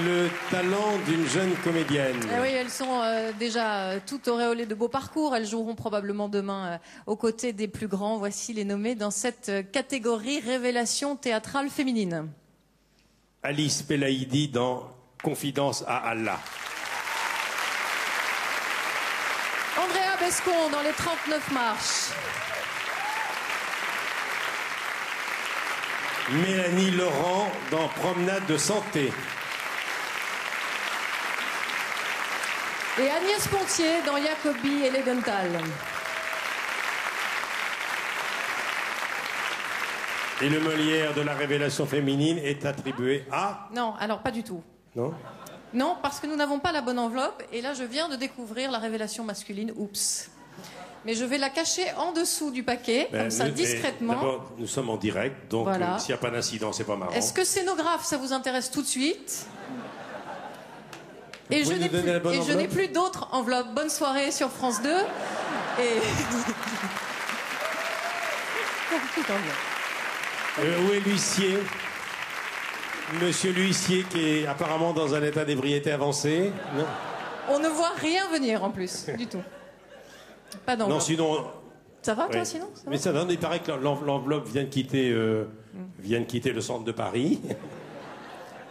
le talent d'une jeune comédienne. Eh oui, elles sont déjà toutes auréolées de beaux parcours. Elles joueront probablement demain aux côtés des plus grands. Voici les nommées dans cette catégorie révélation théâtrale féminine. Alice Belaïdi dans Confidence à Allah. Andrea Bescon dans Les 39 marches. Mélanie Laurent dans Promenade de santé. Et Agnès Pontier dans Jacobi Elegental. Et le Molière de la révélation féminine est attribué à... Non, alors pas du tout. Non? Non, parce que nous n'avons pas la bonne enveloppe. Et là, je viens de découvrir la révélation masculine. Oups. Mais je vais la cacher en dessous du paquet, comme ça, discrètement. D'abord, nous sommes en direct, donc voilà. S'il n'y a pas d'incident, c'est pas marrant. Est-ce que scénographe, ça vous intéresse tout de suite? Et je n'ai plus d'autres enveloppes. Bonne soirée sur France 2. Et... où est l'huissier? Monsieur l'huissier qui est apparemment dans un état d'ébriété avancé. Non. On ne voit rien venir en plus, du tout. Pas d'enveloppe. Non, sinon... Ça va, toi, sinon ça va. Mais ça donne, il paraît que l'enveloppe vient de quitter le centre de Paris.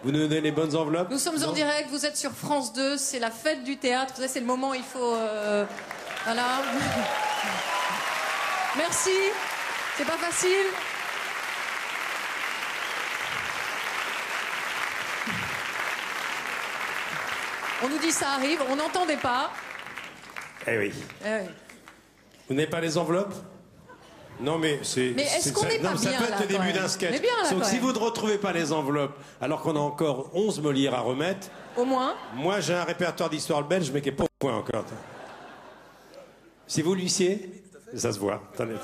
Vous nous donnez les bonnes enveloppes? Nous sommes en direct, vous êtes sur France 2, c'est la fête du théâtre. Vous savez, c'est le moment où il faut... Voilà. Merci. C'est pas facile. On nous dit ça arrive, on n'entendait pas. Eh oui. Eh oui. Vous n'avez pas les enveloppes? Non, mais c'est... Mais est-ce qu'on n'est pas bien, ça peut être là, le début d'un sketch. Donc si vous ne retrouvez pas les enveloppes, alors qu'on a encore 11 Molières à remettre... Au moins. Moi, j'ai un répertoire d'histoire belge, mais qui n'est pas au point encore. C'est vous, l'huissier? Ça se voit. Attendez.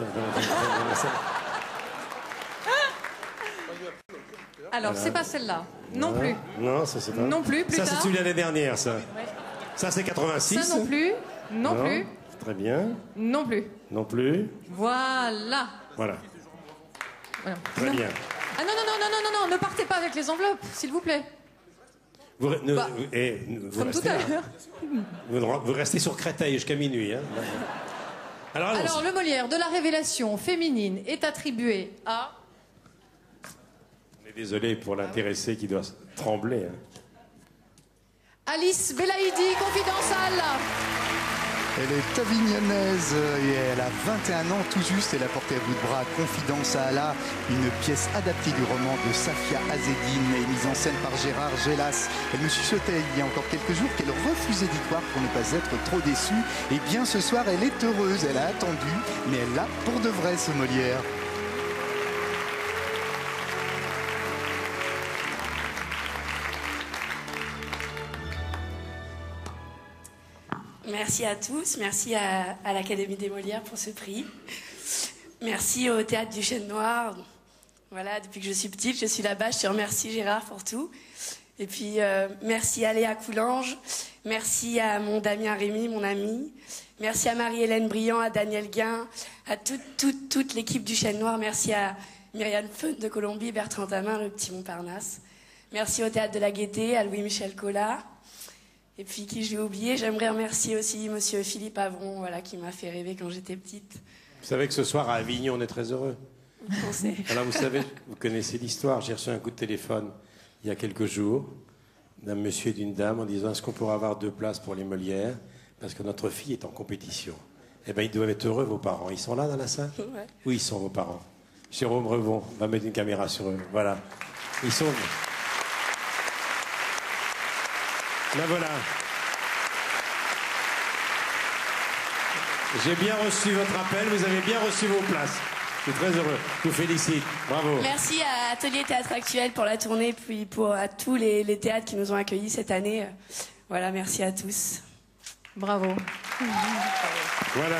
Alors, c'est pas celle-là. Non plus. Non, ça c'est pas... Non plus, plus ça, tard. c'est celui de l'année dernière, ça. Ouais. Ça, c'est 86. Ça non plus. Non plus. Très bien. Non plus. Non plus. Voilà. Voilà. Très non. bien. Ah non, ne partez pas avec les enveloppes, s'il vous plaît. Vous comme restez tout à là. l'heure. Vous restez sur Créteil jusqu'à minuit. Hein. Alors, le Molière de la révélation féminine est attribué à... On est désolé pour l'intéressé qui doit trembler. Hein. Alice Belaïdi, Confidence à Allah. Elle est avignonnaise et elle a 21 ans tout juste. Elle a porté à bout de bras Confidence à Allah, une pièce adaptée du roman de Safia Azedine et mise en scène par Gérard Gélas. Elle me chuchotait il y a encore quelques jours qu'elle refusait d'y croire pour ne pas être trop déçue. Et bien ce soir, elle est heureuse. Elle a attendu, mais elle l'a pour de vrai, ce Molière. Merci à tous, merci à l'Académie des Molières pour ce prix. Merci au Théâtre du Chêne Noir. Voilà, depuis que je suis petite, je suis là-bas. Je te remercie Gérard pour tout. Et puis, merci à Léa Coulange. Merci à mon Damien Rémy, mon ami. Merci à Marie-Hélène Briand, à Daniel Guin, à toute l'équipe du Chêne Noir. Merci à Myriam Feun de Colombie, Bertrand Tamin, le petit Montparnasse. Merci au Théâtre de la Gaîté, à Louis-Michel Collat. Et puis, qui j'ai oublié, j'aimerais remercier aussi monsieur Philippe Avron, voilà, qui m'a fait rêver quand j'étais petite. Vous savez que ce soir, à Avignon, on est très heureux. Pensez. Alors, vous savez, vous connaissez l'histoire. J'ai reçu un coup de téléphone il y a quelques jours d'un monsieur et d'une dame en disant: est-ce qu'on pourra avoir 2 places pour les Molières? Parce que notre fille est en compétition. Eh bien, ils doivent être heureux, vos parents. Ils sont là dans la salle? Ouais. Oui, ils sont vos parents. Jérôme Revon va mettre une caméra sur eux. Voilà. Ils sont... Là, voilà. J'ai bien reçu votre appel, vous avez bien reçu vos places. Je suis très heureux. Je vous félicite. Bravo. Merci à Atelier Théâtre Actuel pour la tournée, puis à tous les théâtres qui nous ont accueillis cette année. Voilà, merci à tous. Bravo. Voilà.